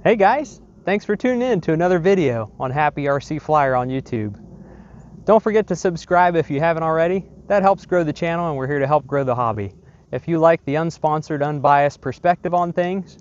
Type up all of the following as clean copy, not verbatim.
Hey guys, thanks for tuning in to another video on Happy RC Flyer on YouTube. Don't forget to subscribe if you haven't already. That helps grow the channel and we're here to help grow the hobby. If you like the unsponsored, unbiased perspective on things,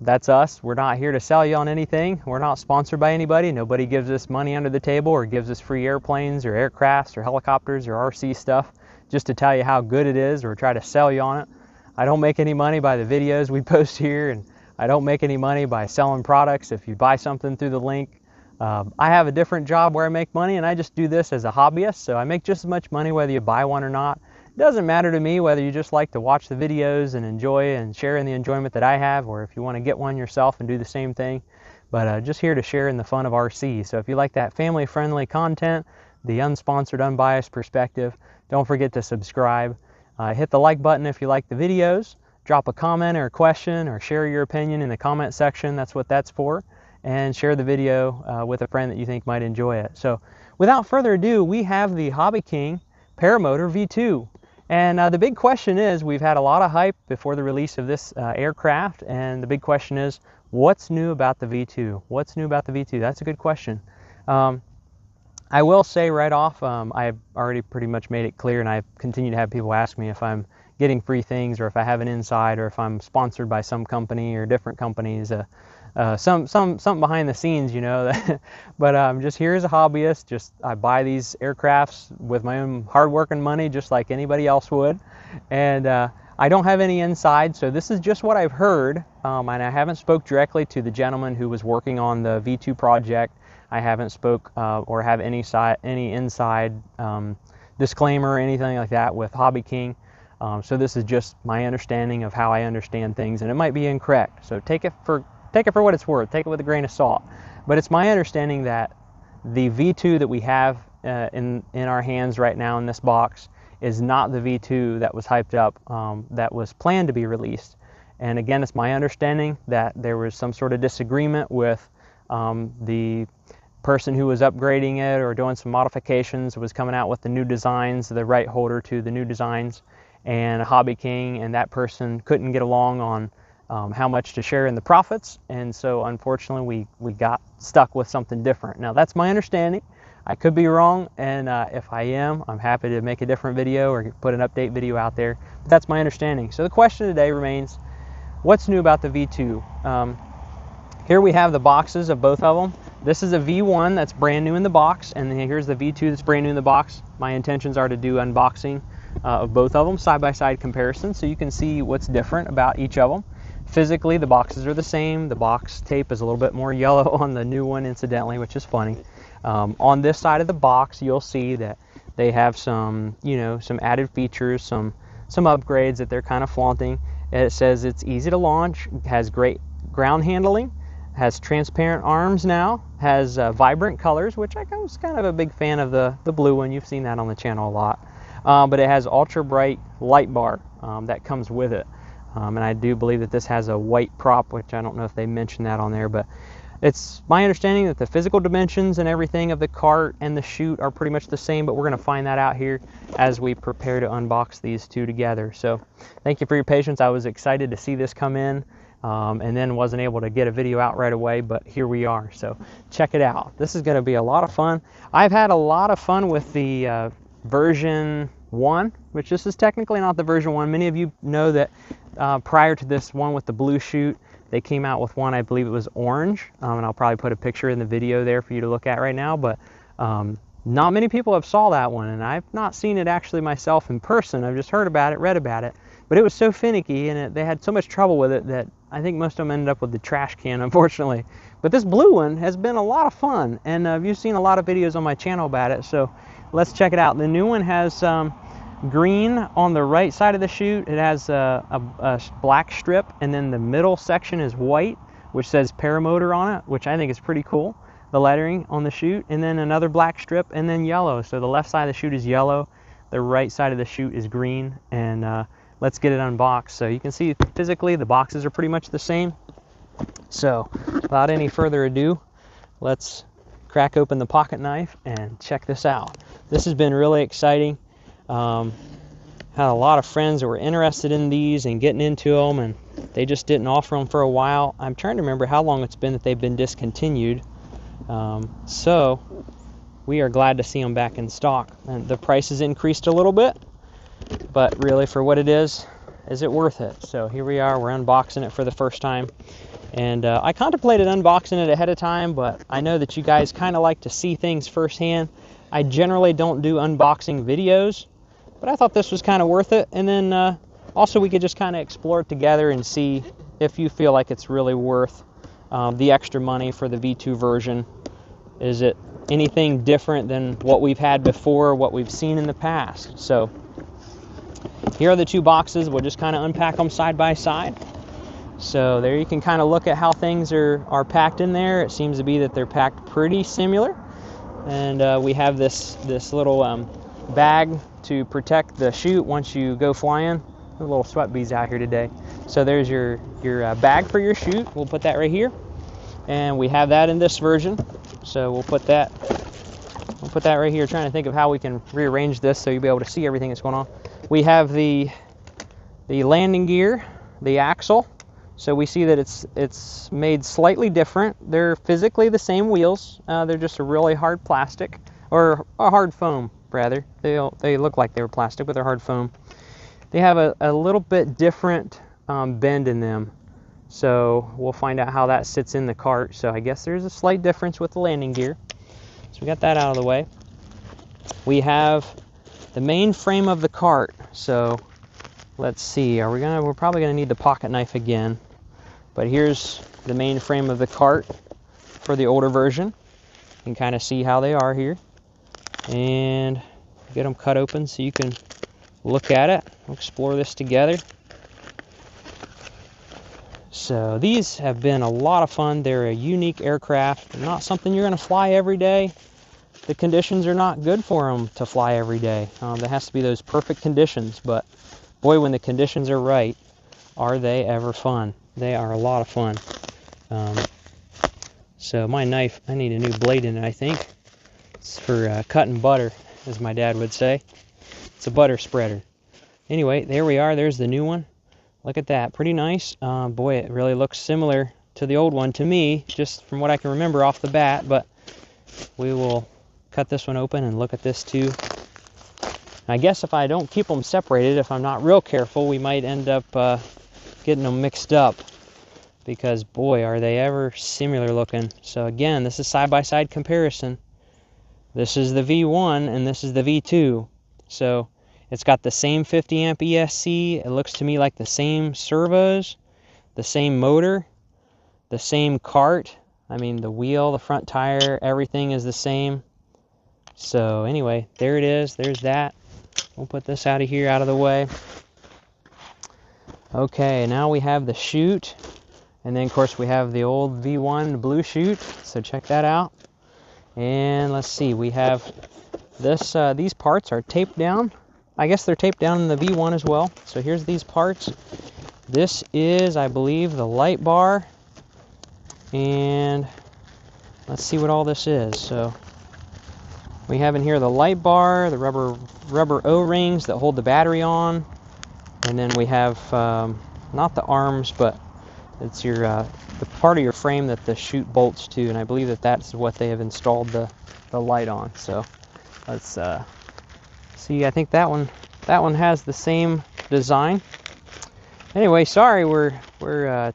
that's us. We're not here to sell you on anything. We're not sponsored by anybody. Nobody gives us money under the table or gives us free airplanes or aircrafts or helicopters or RC stuff just to tell you how good it is or try to sell you on it. I don't make any money by the videos we post here, and I don't make any money by selling products if you buy something through the link. I have a different job where I make money, and I just do this as a hobbyist, so I make just as much money whether you buy one or not. It doesn't matter to me whether you just like to watch the videos and enjoy and share in the enjoyment that I have, or if you want to get one yourself and do the same thing. But just here to share in the fun of RC. So if you like that family-friendly content, the unsponsored, unbiased perspective, don't forget to subscribe. Hit the like button if you like the videos. Drop a comment or a question or share your opinion in the comment section. That's what that's for. And share the video with a friend that you think might enjoy it. So without further ado, we have the HobbyKing Paramotor V2. And the big question is, we've had a lot of hype before the release of this aircraft, and the big question is, what's new about the V2? What's new about the V2? That's a good question. I will say right off, I've already pretty much made it clear, and I continue to have people ask me if I'm getting free things or if I have an inside or if I'm sponsored by some company or different companies. Something behind the scenes, you know. But I'm just here as a hobbyist. I buy these aircrafts with my own hard-working money, just like anybody else would. And I don't have any inside, so this is just what I've heard. And I haven't spoke directly to the gentleman who was working on the V2 project. I haven't spoke or have any inside disclaimer or anything like that with HobbyKing. So this is just my understanding of how I understand things, and it might be incorrect. So take it for what it's worth. Take it with a grain of salt. But it's my understanding that the V2 that we have in our hands right now in this box is not the V2 that was hyped up, that was planned to be released. And again, it's my understanding that there was some sort of disagreement with the person who was upgrading it or doing some modifications, was coming out with the new designs, the right holder to the new designs, and HobbyKing and that person couldn't get along on how much to share in the profits, and so unfortunately we got stuck with something different. Now that's my understanding. I could be wrong, and if I am, I'm happy to make a different video or put an update video out there, but that's my understanding. So the question today remains, what's new about the V2? Here we have the boxes of both of them. This is a V1 that's brand new in the box, and then here's the V2 that's brand new in the box. My intentions are to do unboxing of both of them, side-by-side comparison, so you can see what's different about each of them. Physically, the boxes are the same. The box tape is a little bit more yellow on the new one, incidentally, which is funny. On this side of the box, you'll see that they have some, some added features, some upgrades that they're kind of flaunting. It says it's easy to launch, has great ground handling, has transparent arms now, has vibrant colors, which I was kind of a big fan of the blue one. You've seen that on the channel a lot. But it has ultra bright light bar that comes with it. And I do believe that this has a white prop, which I don't know if they mentioned that on there, but it's my understanding that the physical dimensions and everything of the cart and the chute are pretty much the same, but we're going to find that out here as we prepare to unbox these two together. So thank you for your patience. I was excited to see this come in. And then wasn't able to get a video out right away, but here we are. So check it out. This is going to be a lot of fun. I've had a lot of fun with the version 1, which this is technically not the version 1. Many of you know that prior to this one with the blue chute, they came out with one, I believe it was orange, and I'll probably put a picture in the video there for you to look at right now, but not many people have saw that one, and I've not seen it actually myself in person. I've just heard about it, read about it, but it was so finicky, and they had so much trouble with it that I think most of them ended up with the trash can, unfortunately. But this blue one has been a lot of fun, and you've seen a lot of videos on my channel about it, so let's check it out. The new one has green on the right side of the chute. It has a black strip, and then the middle section is white, which says Paramotor on it, which I think is pretty cool, the lettering on the chute, and then another black strip, and then yellow. So the left side of the chute is yellow, the right side of the chute is green, and let's get it unboxed. So you can see physically the boxes are pretty much the same. So without any further ado, let's crack open the pocket knife and check this out. This has been really exciting. had a lot of friends that were interested in these and getting into them, and they just didn't offer them for a while. I'm trying to remember how long it's been that they've been discontinued. So we are glad to see them back in stock. And the price has increased a little bit, but really for what it is it worth it? So here we are, we're unboxing it for the first time. And I contemplated unboxing it ahead of time, but I know that you guys kind of like to see things firsthand. I generally don't do unboxing videos, but I thought this was kind of worth it. And then also we could just kind of explore it together and see if you feel like it's really worth the extra money for the V2 version. Is it anything different than what we've had before, what we've seen in the past? So here are the two boxes. We'll just kind of unpack them side by side. So there you can kind of look at how things are packed in there. It seems to be that they're packed pretty similar. And we have this little bag to protect the chute once you go flying. A little sweat bees out here today. So there's your bag for your chute. We'll put that right here. And we have that in this version. So we'll put that right here. Trying to think of how we can rearrange this so you'll be able to see everything that's going on. We have the landing gear, the axle. So we see that it's made slightly different. They're physically the same wheels. They're just a really hard plastic, or a hard foam rather. They look like they were plastic, but they're hard foam. They have a little bit different bend in them. So we'll find out how that sits in the cart. So I guess there's a slight difference with the landing gear. So we got that out of the way. We have the main frame of the cart. So let's see, we're probably gonna need the pocket knife again. But here's the main frame of the cart for the older version. You can kind of see how they are here. And get them cut open so you can look at it. We'll explore this together. So these have been a lot of fun. They're a unique aircraft. They're not something you're going to fly every day. The conditions are not good for them to fly every day. There has to be those perfect conditions. But boy, when the conditions are right, are they ever fun. They are a lot of fun. So my knife, I need a new blade in it, I think. It's for cutting butter, as my dad would say. It's a butter spreader. Anyway, there we are. There's the new one. Look at that. Pretty nice. Boy, it really looks similar to the old one to me, just from what I can remember off the bat. But we will cut this one open and look at this too. I guess if I don't keep them separated, if I'm not real careful, we might end up getting them mixed up, because boy, are they ever similar looking. So again, this is side-by-side comparison. This is the V1 and this is the V2. So it's got the same 50 amp ESC. It looks to me like the same servos, the same motor, the same cart. I mean, the wheel, the front tire, everything is the same. So anyway, there it is. There's that. We'll put this out of here, out of the way. Okay, now we have the chute. And then, of course, we have the old V1 blue chute. So check that out. And let's see, we have this. These parts are taped down. I guess they're taped down in the V1 as well. So here's these parts. This is, I believe, the light bar. And let's see what all this is. So we have in here the light bar, the rubber O-rings that hold the battery on. And then we have, not the arms, but it's your the part of your frame that the chute bolts to. And I believe that that's what they have installed the light on. So let's see, I think that one has the same design. Anyway, sorry, we're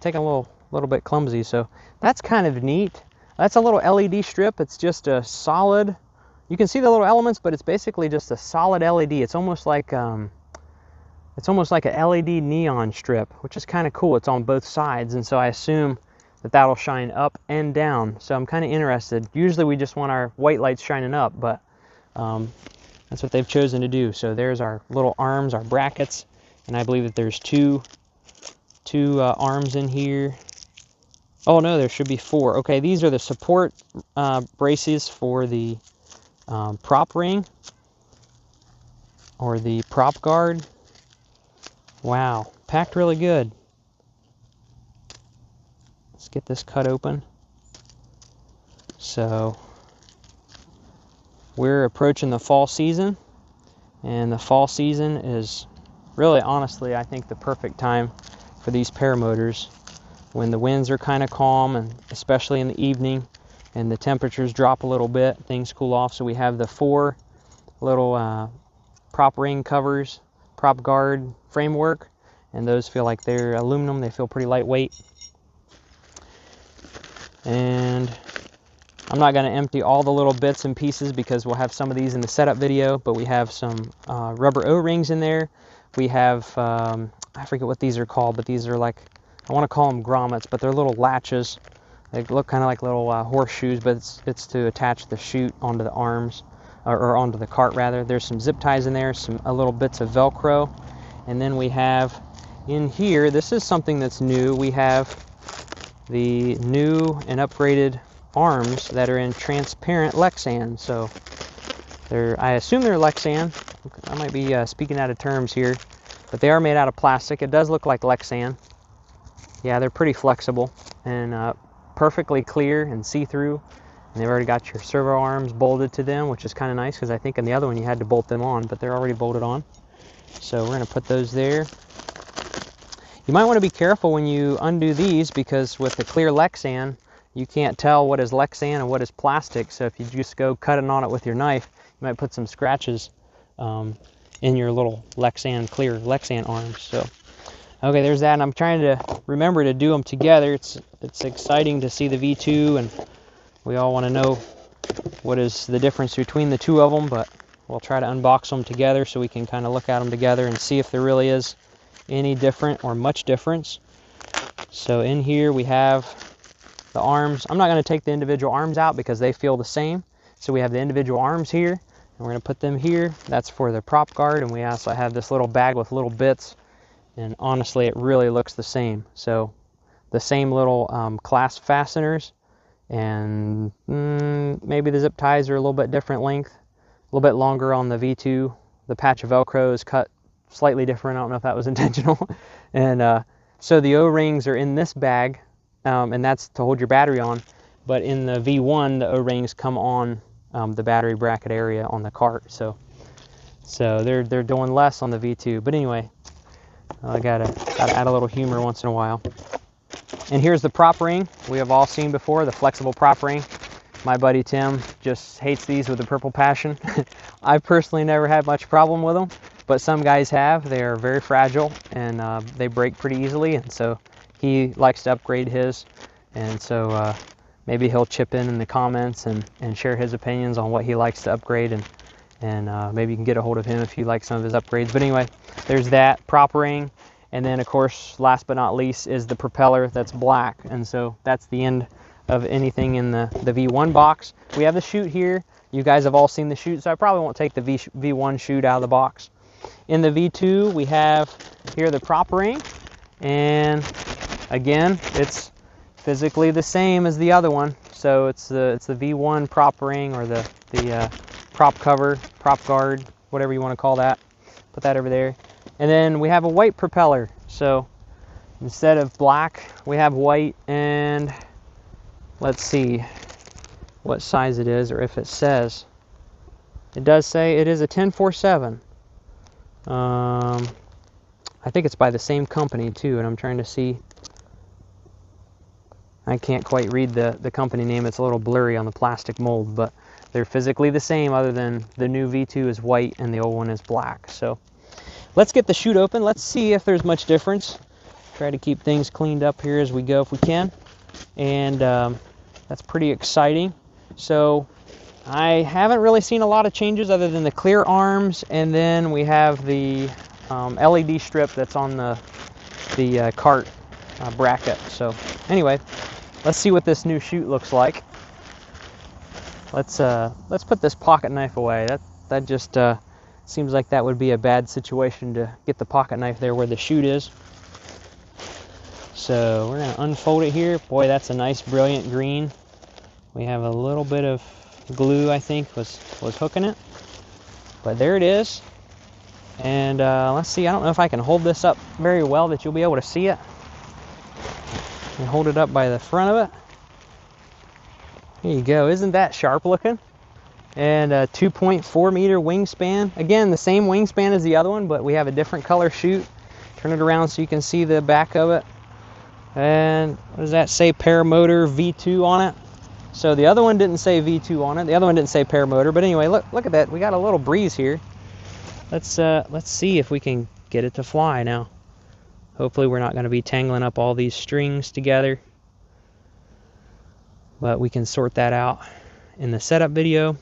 taking a little bit clumsy. So that's kind of neat. That's a little LED strip. It's just a solid. You can see the little elements, but it's basically just a solid LED. It's almost like a LED neon strip, which is kind of cool. It's on both sides, and so I assume that that'll shine up and down. So I'm kind of interested. Usually we just want our white lights shining up, but that's what they've chosen to do. So there's our little arms, our brackets, and I believe that there's two arms in here. Oh no, there should be 4. Okay, these are the support braces for the prop ring, or the prop guard. Wow, packed really good. Let's get this cut open. So we're approaching the fall season, and the fall season is really, honestly, I think the perfect time for these paramotors, when the winds are kind of calm, and especially in the evening, and the temperatures drop a little bit, things cool off. So we have the 4 little prop ring covers, prop guard framework, and those feel like they're aluminum. They feel pretty lightweight. And I'm not going to empty all the little bits and pieces because we'll have some of these in the setup video, but we have some rubber O-rings in there. We have, I forget what these are called, but these are like, I want to call them grommets, but they're little latches. They look kind of like little horseshoes, but it's to attach the chute onto the arms, or onto the cart rather. There's some zip ties in there, some little bits of Velcro. And then we have in here, this is something that's new, we have the new and upgraded arms that are in transparent Lexan. So I assume they're Lexan. I might be speaking out of terms here, but they are made out of plastic. It does look like Lexan. Yeah, they're pretty flexible and perfectly clear and see-through. And they've already got your servo arms bolted to them, which is kind of nice because I think in the other one you had to bolt them on, but they're already bolted on. So we're going to put those there. You might want to be careful when you undo these because with the clear Lexan, you can't tell what is Lexan and what is plastic. So if you just go cutting on it with your knife, you might put some scratches in your little clear Lexan arms. So, okay, there's that. And I'm trying to remember to do them together. It's exciting to see the V2, and we all want to know what is the difference between the two of them, but we'll try to unbox them together so we can kind of look at them together and see if there really is any different or much difference. So in here we have the arms. I'm not going to take the individual arms out because they feel the same. So we have the individual arms here, and we're going to put them here. That's for the prop guard, and we also have this little bag with little bits, and honestly it really looks the same. So the same little clasp fasteners, and maybe the zip ties are a little bit different length, a little bit longer on the V2. The patch of Velcro is cut slightly different. I don't know if that was intentional. And so the O-rings are in this bag, and that's to hold your battery on. But in the V1, the O-rings come on the battery bracket area on the cart. So they're doing less on the V2. But anyway, I gotta add a little humor once in a while. And here's the prop ring we have all seen before, the flexible prop ring. My buddy Tim just hates these with a purple passion. I personally never had much problem with them, but some guys have. They are very fragile, and they break pretty easily, and so he likes to upgrade his. And so maybe he'll chip in the comments and share his opinions on what he likes to upgrade, and maybe you can get a hold of him if you like some of his upgrades. But anyway, there's that prop ring. And then, of course, last but not least is the propeller that's black. And so that's the end of anything in the V1 box. We have the chute here. You guys have all seen the chute, so I probably won't take the V1 chute out of the box. In the V2, we have here the prop ring. And again, it's physically the same as the other one. So it's the V1 prop ring, or the prop cover, prop guard, whatever you want to call that. Put that over there. And then we have a white propeller. So instead of black, we have white. And let's see what size it is, or if it says. It does say it is a 1047. I think it's by the same company too, and I'm trying to see. I can't quite read the company name. It's a little blurry on the plastic mold, but they're physically the same, other than the new V2 is white and the old one is black. So let's get the chute open. Let's see if there's much difference. Try to keep things cleaned up here as we go if we can. And that's pretty exciting. So I haven't really seen a lot of changes other than the clear arms, and then we have the LED strip that's on the cart bracket. So anyway, let's see what this new chute looks like. Let's put this pocket knife away. That just seems like that would be a bad situation to get the pocket knife there where the chute is. So we're going to unfold it here. Boy, that's a nice brilliant green. We have a little bit of glue, I think, was hooking it. But there it is. And let's see, I don't know if I can hold this up very well that you'll be able to see it. And hold it up by the front of it. Here you go. Isn't that sharp looking? and a 2.4 meter wingspan. Again, the same wingspan as the other one, but we have a different color chute. Turn it around so you can see the back of it. And what does that say? Paramotor V2 on it. So the other one didn't say V2 on it. The other one didn't say Paramotor. But anyway, look at that. We got a little breeze here. Let's see if we can get it to fly now. Hopefully we're not going to be tangling up all these strings together. But we can sort that out in the setup video.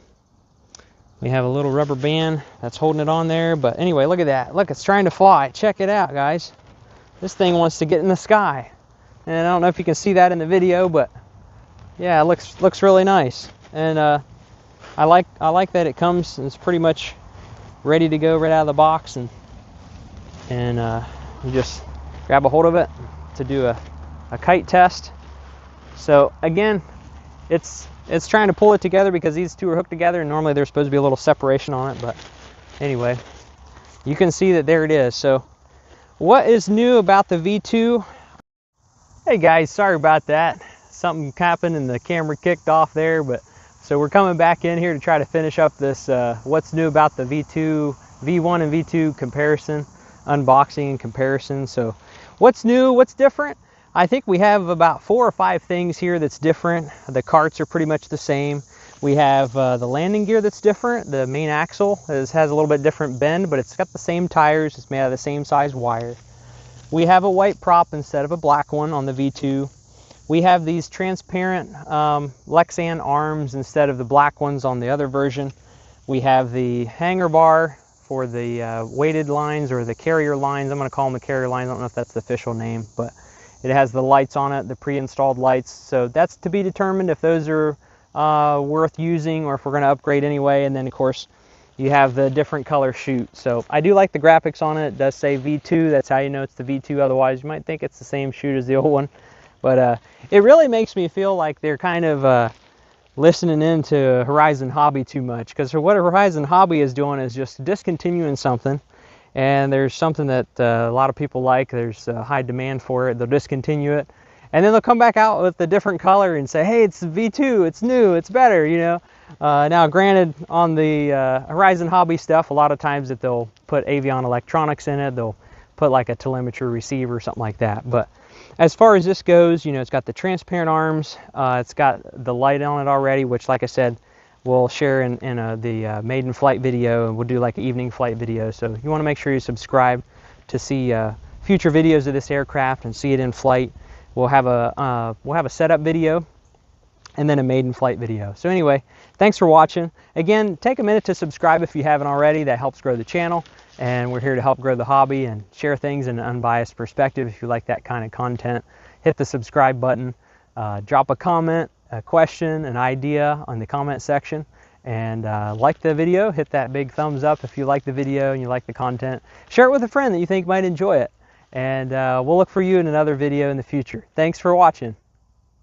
We have a little rubber band that's holding it on there. But anyway, look at that. Look, it's trying to fly. Check it out, guys. This thing wants to get in the sky. And I don't know if you can see that in the video, but yeah, it looks really nice. And I like that it comes and it's pretty much ready to go right out of the box, and you just grab a hold of it to do a kite test. So again, it's trying to pull it together because these two are hooked together, and normally there's supposed to be a little separation on it. But anyway, you can see that there it is. So what is new about the V2? Hey guys, sorry about that. Something happened and the camera kicked off there, but so we're coming back in here to try to finish up this what's new about the V1 and V2 comparison, unboxing and comparison. So what's new, what's different? I think we have about 4 or 5 things here that's different. The carts are pretty much the same. We have the landing gear that's different. The main axle has a little bit different bend, but it's got the same tires. It's made out of the same size wire. We have a white prop instead of a black one on the V2. We have these transparent Lexan arms instead of the black ones on the other version. We have the hanger bar for the weighted lines, or the carrier lines. I'm going to call them the carrier lines. I don't know if that's the official name, but it has the lights on it, the pre-installed lights. So that's to be determined if those are worth using or if we're going to upgrade anyway. And then of course you have the different color chute. So I do like the graphics on it. It does say V2. That's how you know it's the V2. Otherwise you might think it's the same chute as the old one. But it really makes me feel like they're kind of listening into Horizon Hobby too much. Because what Horizon Hobby is doing is just discontinuing something. And there's something that a lot of people like. There's high demand for it. They'll discontinue it. And then they'll come back out with a different color and say, hey, it's V2, it's new, it's better, you know. Now, granted, on the Horizon Hobby stuff, a lot of times that they'll put Avion electronics in it. They'll put like a telemetry receiver or something like that. But as far as this goes, you know, it's got the transparent arms. It's got the light on it already, which, like I said, we'll share in the maiden flight video, and we'll do like an evening flight video. So you want to make sure you subscribe to see future videos of this aircraft and see it in flight. We'll have a setup video and then a maiden flight video. So anyway, thanks for watching. Again, take a minute to subscribe if you haven't already. That helps grow the channel, and we're here to help grow the hobby and share things in an unbiased perspective. If you like that kind of content, hit the subscribe button, drop a comment, a question, an idea on the comment section, and like the video. Hit that big thumbs up if you like the video and you like the content. Share it with a friend that you think might enjoy it. And we'll look for you in another video in the future. Thanks for watching.